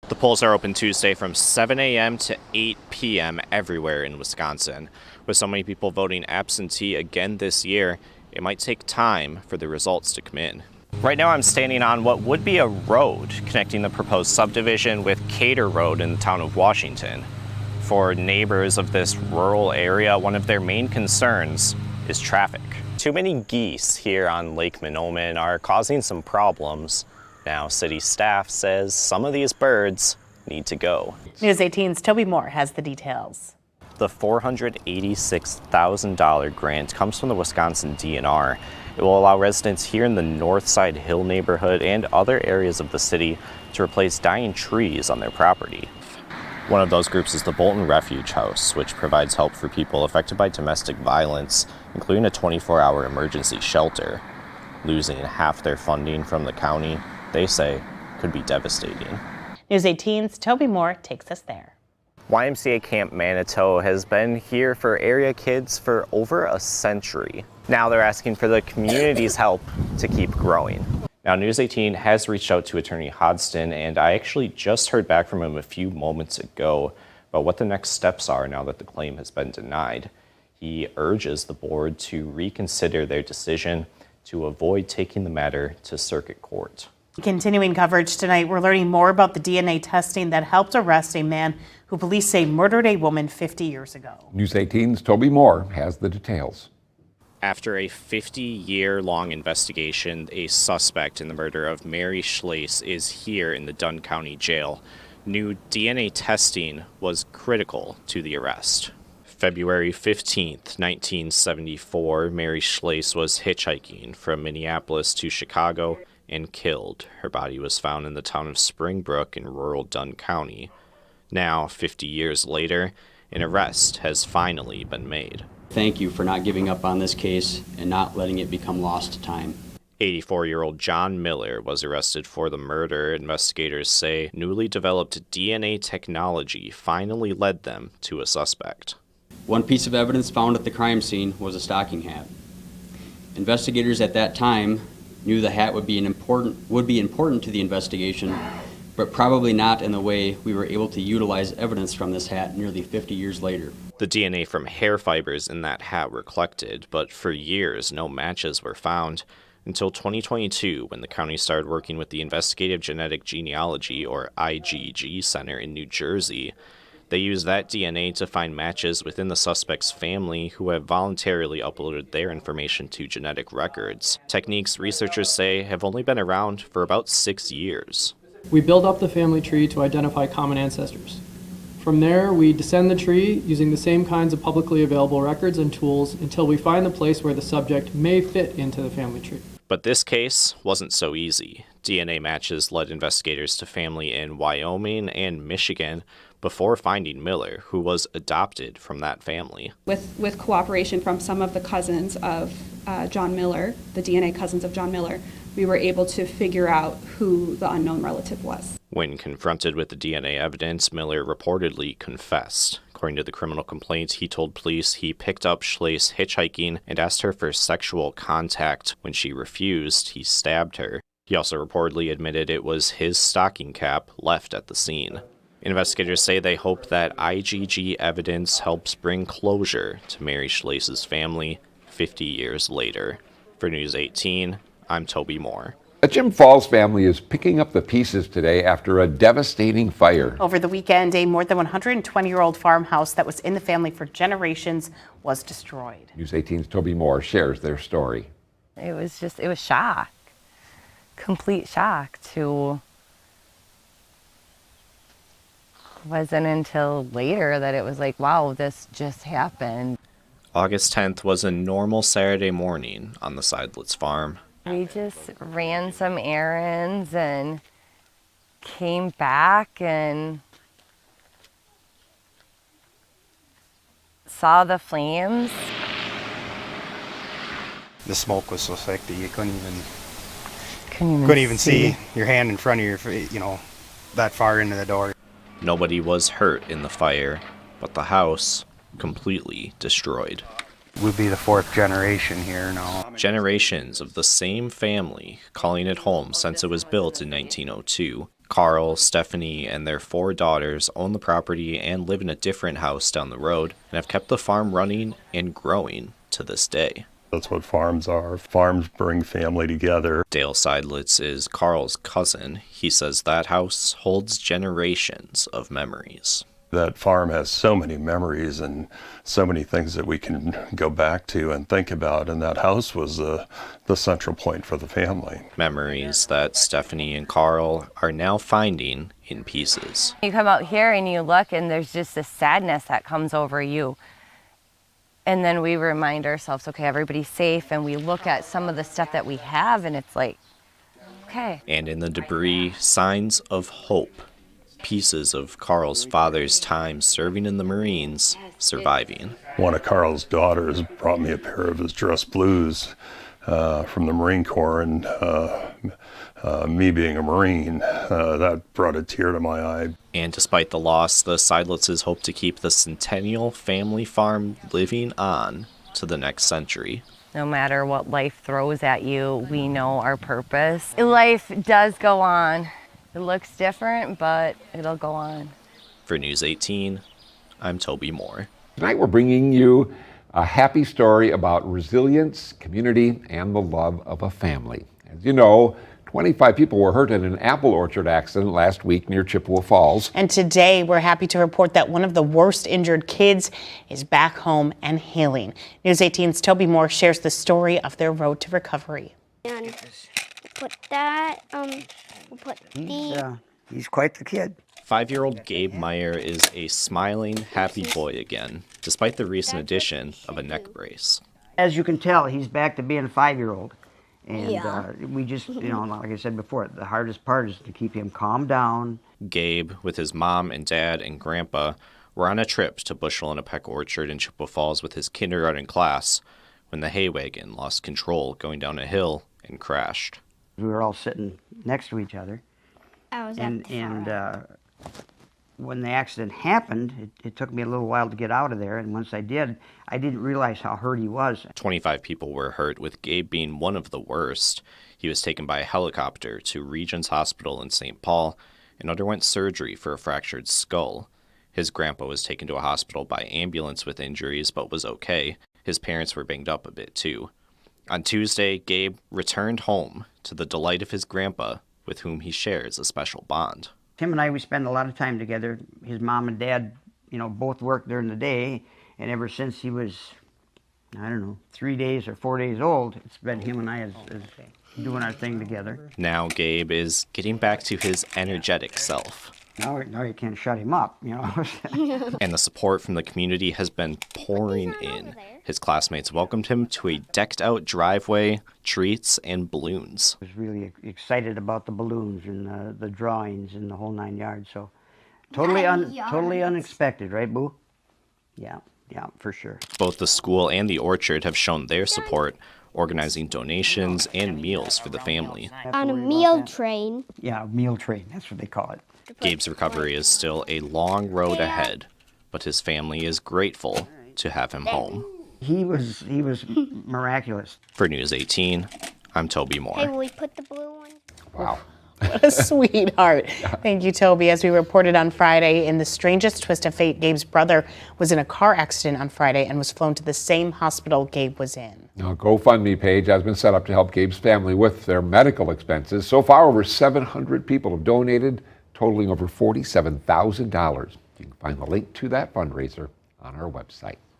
The polls are open Tuesday from 7 a.m. to 8 p.m. everywhere in Wisconsin. With so many people voting absentee again this year, it might take time for the results to come in. Right now I'm standing on what would be a road connecting the proposed subdivision with Cater Road in the town of Washington. For neighbors of this rural area, one of their main concerns is traffic. Too many geese here on Lake Menomin are causing some problems. Now, city staff says some of these birds need to go. News 18's Toby Mohr has the details. The $486,000 grant comes from the Wisconsin DNR. It will allow residents here in the Northside Hill neighborhood and other areas of the city to replace dying trees on their property. One of those groups is the Bolton Refuge House, which provides help for people affected by domestic violence, including a 24-hour emergency shelter. Losing half their funding from the county, they say, could be devastating. News 18's Toby Mohr takes us there. YMCA Camp Manitou has been here for area kids for over a century. Now they're asking for the community's help to keep growing. Now, News 18 has reached out to Attorney Hodgson, and I actually just heard back from him a few moments ago about what the next steps are now that the claim has been denied. He urges the board to reconsider their decision to avoid taking the matter to circuit court. Continuing coverage tonight, we're learning more about the DNA testing that helped arrest a man who police say murdered a woman 50 years ago. News 18's Toby Mohr has the details. After a 50-year-long investigation, a suspect in the murder of Mary Schlase is here in the Dunn County Jail. New DNA testing was critical to the arrest. February 15th, 1974, Mary Schlase was hitchhiking from Minneapolis to Chicago and killed. Her body was found in the town of Springbrook in rural Dunn County. Now, 50 years later, an arrest has finally been made. Thank you for not giving up on this case and not letting it become lost to time. 84-year-old John Miller was arrested for the murder. Investigators say newly developed DNA technology finally led them to a suspect. One piece of evidence found at the crime scene was a stocking hat. Investigators at that time knew the hat would be important to the investigation, but probably not in the way we were able to utilize evidence from this hat nearly 50 years later. The DNA from hair fibers in that hat were collected, but for years no matches were found until 2022 when the county started working with the Investigative Genetic Genealogy, or IGG, Center in New Jersey. They used that DNA to find matches within the suspect's family who have voluntarily uploaded their information to genetic records. Techniques researchers say have only been around for about 6 years. We build up the family tree to identify common ancestors. From there, we descend the tree using the same kinds of publicly available records and tools until we find the place where the subject may fit into the family tree. But this case wasn't so easy. DNA matches led investigators to family in Wyoming and Michigan before finding Miller, who was adopted from that family. With cooperation from some of the cousins of John Miller, the DNA cousins of John Miller, we were able to figure out who the unknown relative was. When confronted with the DNA evidence, Miller reportedly confessed. According to the criminal complaint, he told police he picked up Schlase hitchhiking and asked her for sexual contact. When she refused, he stabbed her. He also reportedly admitted it was his stocking cap left at the scene. Investigators say they hope that IGG evidence helps bring closure to Mary Schlase's family 50 years later. For News 18, I'm Toby Mohr. A Jim Falls family is picking up the pieces today after a devastating fire. Over the weekend, a more than 120-year-old farmhouse that was in the family for generations was destroyed. News 18's Toby Mohr shares their story. It was shock, complete shock to, wasn't until later that it was like, wow, this just happened. August 10th was a normal Saturday morning on the Seidlitz farm. We just ran some errands and came back and saw the flames. The smoke was so thick that you couldn't even see your hand in front of your, that far into the door. Nobody was hurt in the fire, but the house completely destroyed. We'd be the fourth generation here now. Generations of the same family calling it home since it was built in 1902. Carl, Stephanie, and their 4 daughters own the property and live in a different house down the road and have kept the farm running and growing to this day. That's what farms are. Farms bring family together. Dale Seidlitz is Carl's cousin. He says that house holds generations of memories. That farm has so many memories and so many things that we can go back to and think about, and that house was the central point for the family. Memories that Stephanie and Carl are now finding in pieces. You come out here and you look and there's just this sadness that comes over you. And then we remind ourselves, okay, everybody's safe, and we look at some of the stuff that we have and it's like, okay. And in the debris, signs of hope. Pieces of Carl's father's time serving in the Marines, surviving. One of Carl's daughters brought me a pair of his dress blues from the Marine Corps, and me being a Marine, that brought a tear to my eye. And despite the loss, the Seidlitzes hope to keep the Centennial family farm living on to the next century. No matter what life throws at you, we know our purpose. Life does go on. It looks different, but it'll go on. For News 18, I'm Toby Mohr. Tonight we're bringing you a happy story about resilience, community, and the love of a family. As you know, 25 people were hurt in an apple orchard accident last week near Chippewa Falls. And today we're happy to report that one of the worst injured kids is back home and healing. News 18's Toby Mohr shares the story of their road to recovery. And put that, we'll put he's quite the kid. 5-year-old Gabe Meyer is a smiling, happy boy again, despite the recent addition of a neck brace. As you can tell, he's back to being a 5-year-old. And we just, like I said before, the hardest part is to keep him calm down. Gabe, with his mom and dad and grandpa, were on a trip to Bushel and a Peck Orchard in Chippewa Falls with his kindergarten class when the hay wagon lost control going down a hill and crashed. We were all sitting next to each other. and when the accident happened, it took me a little while to get out of there, and once I did, I didn't realize how hurt he was. 25 people were hurt, with Gabe being one of the worst. He was taken by a helicopter to Regents Hospital in St. Paul and underwent surgery for a fractured skull. His grandpa was taken to a hospital by ambulance with injuries, but was okay. His parents were banged up a bit too. On Tuesday, Gabe returned home to the delight of his grandpa, with whom he shares a special bond. Tim and I, we spend a lot of time together. His mom and dad, both work during the day, and ever since he was, 3 days or 4 days old, it's been him and I as doing our thing together. Now Gabe is getting back to his energetic self. Now you can't shut him up, And the support from the community has been pouring in. His classmates welcomed him to a decked-out driveway, treats, and balloons. I was really excited about the balloons and the drawings and the whole 9 yards. So totally unexpected, right, Boo? Yeah, for sure. Both the school and the orchard have shown their support, organizing donations and meals for the family. On a meal train. Yeah, meal train, that's what they call it. Gabe's recovery is still a long road ahead, but his family is grateful to have him home. He was miraculous. For News 18, I'm Toby Mohr. Hey, will we put the blue one? Wow. What a sweetheart. Thank you, Toby. As we reported on Friday, in the strangest twist of fate, Gabe's brother was in a car accident on Friday and was flown to the same hospital Gabe was in. Now, a GoFundMe page has been set up to help Gabe's family with their medical expenses. So far, over 700 people have donated, totaling over $47,000. You can find the link to that fundraiser on our website.